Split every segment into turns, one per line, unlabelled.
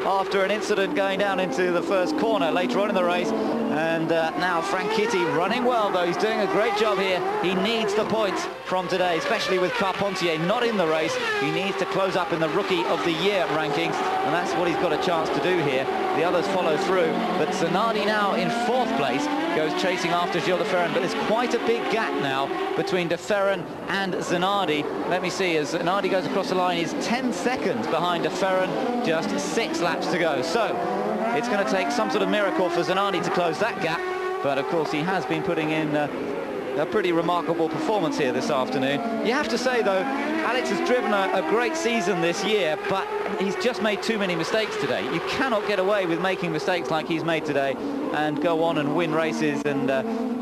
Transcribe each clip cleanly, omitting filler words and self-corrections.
after an incident going down into the first corner later on in the race. And now Franchitti running well, though. He's doing a great job here. He needs the points from today, especially with Carpentier not in the race. He needs to close up in the Rookie of the Year rankings, and that's what he's got a chance to do here. The others follow through, but Zanardi now in 4th place goes chasing after Gilles de Ferran, but there's quite a big gap now between de Ferran and Zanardi. Let me see, as Zanardi goes across the line, he's 10 seconds behind de Ferran, just 6 laps to go. So it's going to take some sort of miracle for Zanardi to close that gap, but of course he has been putting in a pretty remarkable performance here this afternoon. You have to say, though, Alex has driven a great season this year, but he's just made too many mistakes today. You cannot get away with making mistakes like he's made today and go on and win races and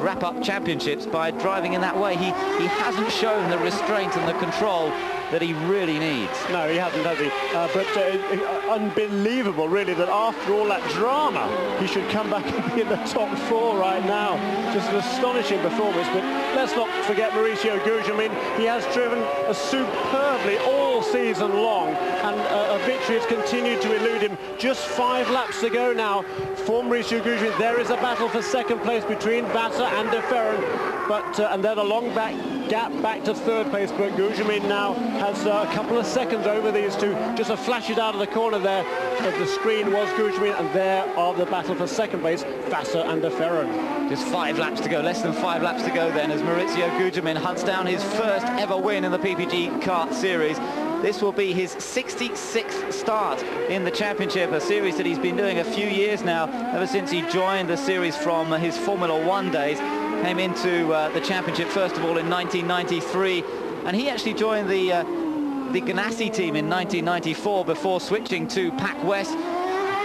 wrap up championships by driving in that way. He hasn't shown the restraint and the control that he really needs. No, he hasn't, has he? But unbelievable, really, that after all that drama, he should come back and be in the top 4 right now. Just an astonishing performance. But let's not forget Mauricio Gouge. I mean, he has driven superbly all season long, and a victory has continued to elude him. Just 5 laps to go now for Mauricio Gouge. There is a battle for 2nd place between Vassar and de Ferran, but and then a long gap back to 3rd place. But Gougemin now has a couple of seconds over these two. Just a flash it out of the corner there of the screen was Gougemin, and there are the battle for 2nd place, Vassar and de Ferran. Just 5 laps to go, less than 5 laps to go then, as Mauricio Gougemin hunts down his first ever win in the PPG Kart Series. This will be his 66th start in the championship, a series that he's been doing a few years now, ever since he joined the series from his Formula 1 days. Came into the championship first of all in 1993, and he actually joined the Ganassi team in 1994 before switching to Pac West.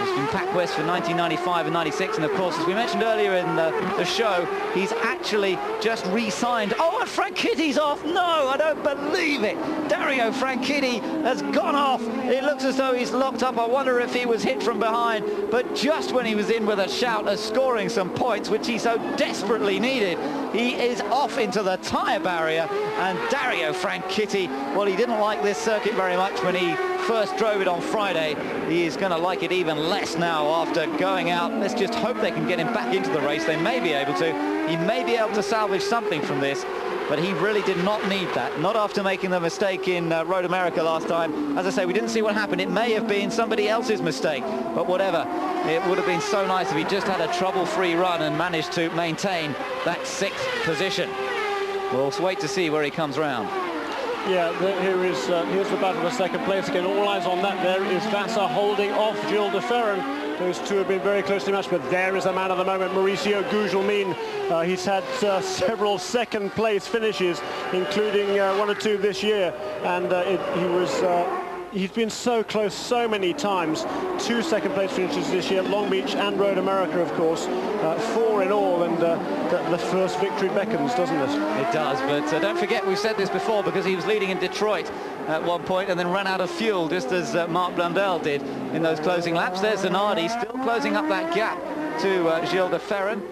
He's been Pac West for 1995 and 96, and of course, as we mentioned earlier in the show, he's actually just re-signed. Oh, and Franchitti's off! No, I don't believe it! Dario Franchitti has gone off. It looks as though he's locked up. I wonder if he was hit from behind, but just when he was in with a shout of scoring some points, which he so desperately needed, he is off into the tyre barrier. And Dario Franchitti, well, he didn't like this circuit very much when he first drove it on Friday. He is going to like it even less now after going out. Let's just hope they can get him back into the race. They may be able to. He may be able to salvage something from this, but he really did not need that. Not after making the mistake in Road America last time. As I say, we didn't see what happened. It may have been somebody else's mistake, but whatever. It would have been so nice if he just had a trouble-free run and managed to maintain that 6th position. We'll wait to see where he comes round. Yeah, here's the battle for 2nd place again. All eyes on that. There is Vassar holding off Gilles de Ferran. Those two have been very closely matched, but there is a man of the moment, Mauricio Gougelmin. He's had several 2nd place finishes, including 1 or 2 this year, and he's been so close so many times. 2 2nd place finishes this year, Long Beach and Road America, of course. 4 in all, and the first victory beckons, doesn't it? It does, but don't forget, we've said this before, because he was leading in Detroit at one point and then ran out of fuel, just as Marc Blundell did in those closing laps. There's Zanardi still closing up that gap to Gilles de Ferran,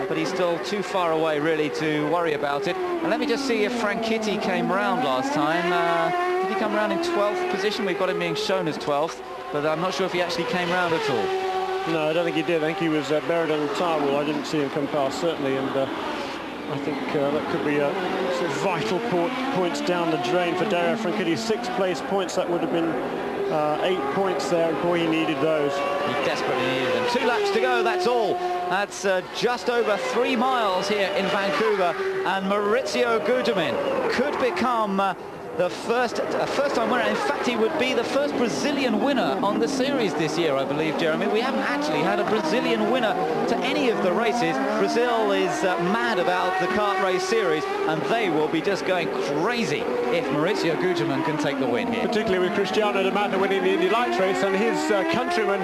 but he's still too far away, really, to worry about it. And let me just see if Franchitti came round last time. Did he come round in 12th position? We've got him being shown as 12th, but I'm not sure if he actually came round at all. No, I don't think he did. I think he was buried on the tyre wall. I didn't see him come past, certainly, and I think that could be sort of vital points down the drain for Dario Franchitti. 6th place points, that would have been 8 points there, and boy, he needed those. He desperately needed them. 2 laps to go, that's all. That's just over 3 miles here in Vancouver, and Mauricio Gougemin could become the first-time winner. In fact, he would be the first Brazilian winner on the series this year, I believe, Jeremy. We haven't actually had a Brazilian winner to any of the races. Brazil is mad about the kart race series, and they will be just going crazy if Mauricio Gougemin can take the win here. Particularly with Cristiano de Mata winning the Indy Lights race, and his countryman,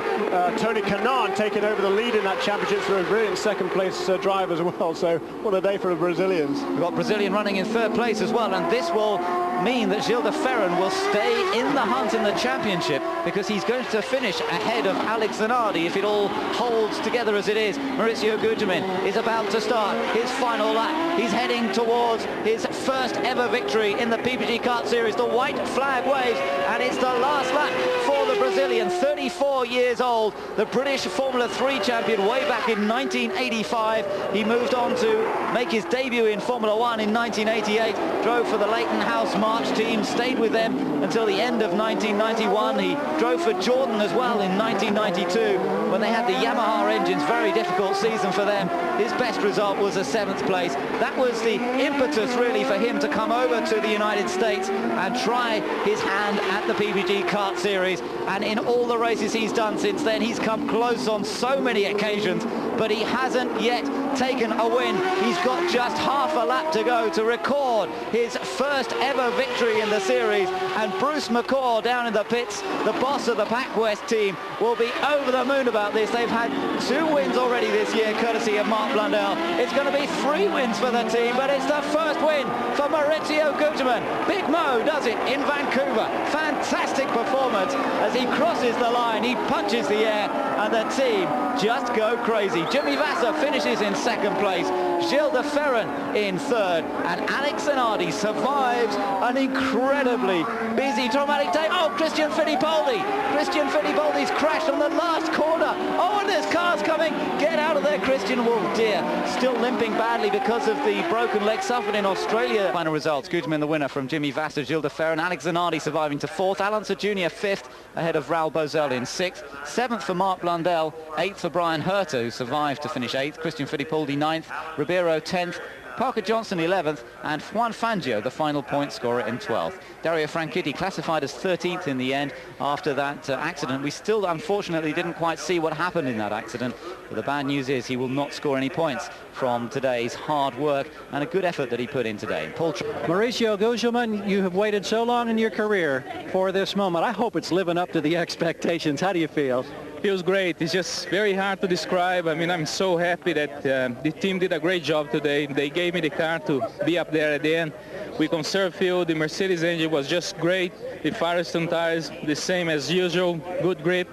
Tony Kanaan, taking over the lead in that championship through a brilliant 2nd place drive as well. So what a day for the Brazilians. We've got Brazilian running in 3rd place as well, and this will mean that Gilles de Ferran will stay in the hunt in the championship because he's going to finish ahead of Alex Zanardi if it all holds together as it is. Mauricio Gugelmin is about to start his final lap. He's heading towards his first ever victory in the PPG Kart Series. The white flag waves, and it's the last lap for the Brazilian, 34 years old, the British Formula 3 champion way back in 1985. He moved on to make his debut in Formula 1 in 1988, drove for the Leighton House March team, stayed with them until the end of 1991. He drove for Jordan as well in 1992 when they had the Yamaha engines. Very difficult season for them. His best result was a 7th place. That was the impetus really for him to come over to the United States and try his hand at the PPG Kart Series. And in all the races he's done since then, he's come close on so many occasions, but he hasn't yet taken a win. He's got just half a lap to go to record his first ever victory in the series, and Bruce McCaw down in the pits, the boss of the Pac West team, will be over the moon about this. They've had 2 wins already this year courtesy of Mark Blundell. It's going to be 3 wins for the team, but it's the first win for Mauricio Gugelmin. Big Mo does it in Vancouver. Fantastic performance as he crosses the line, he punches the air, and the team just go crazy. Jimmy Vasser finishes in 2nd place, Gilles de Ferran in 3rd, and Alex Zanardi survives an incredibly busy traumatic day. Oh, Christian Fittipaldi! Christian Fittipaldi's crashed on the last corner. Oh, and there's cars coming. Get out of there, Christian. Oh dear, still limping badly because of the broken leg suffered in Australia. Final results: Gugelmin the winner from Jimmy Vasser, Gilles de Ferran, Alex Zanardi surviving to 4th, Alonso Jr. 5th ahead of Raul Boesel in 6th, 7th for Mark Blundell, 8th for Brian Herter, who survived to finish 8th, Christian Fittipaldi 9th, Ribeiro 10th, Parker Johnson 11th, and Juan Fangio, the final point scorer, in 12th. Dario Franchitti classified as 13th in the end after that accident. We still, unfortunately, didn't quite see what happened in that accident, but the bad news is he will not score any points from today's hard work and a good effort that he put in today.
Mauricio Gugelmin, you have waited so long in your career for this moment. I hope it's living up to the expectations. How do you feel?
Feels great. It's just very hard to describe. I mean, I'm so happy that the team did a great job today. They gave me the car to be up there at the end. We conserved fuel. The Mercedes engine was just great. The Firestone tires, the same as usual, good grip.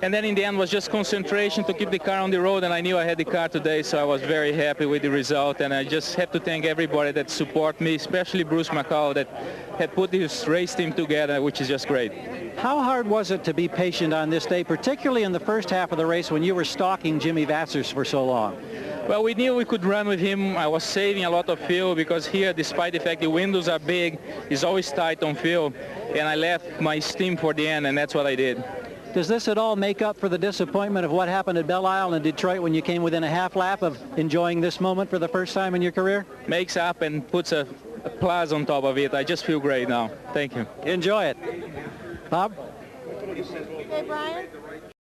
And then in the end was just concentration to keep the car on the road, and I knew I had the car today, so I was very happy with the result. And I just have to thank everybody that support me, especially Bruce McCaw, that had put this race team together, which is just great.
How hard was it to be patient on this day, particularly in the first half of the race when you were stalking Jimmy Vasser for so long?
Well, we knew we could run with him. I was saving a lot of fuel because here, despite the fact the windows are big, it's always tight on fuel. And I left my steam for the end, and that's what I did.
Does this at all make up for the disappointment of what happened at Belle Isle and Detroit when you came within a half lap of enjoying this moment for the first time in your career?
Makes up and puts a plus on top of it. I just feel great now. Thank you.
Enjoy it. Bob?
Hey, Brian.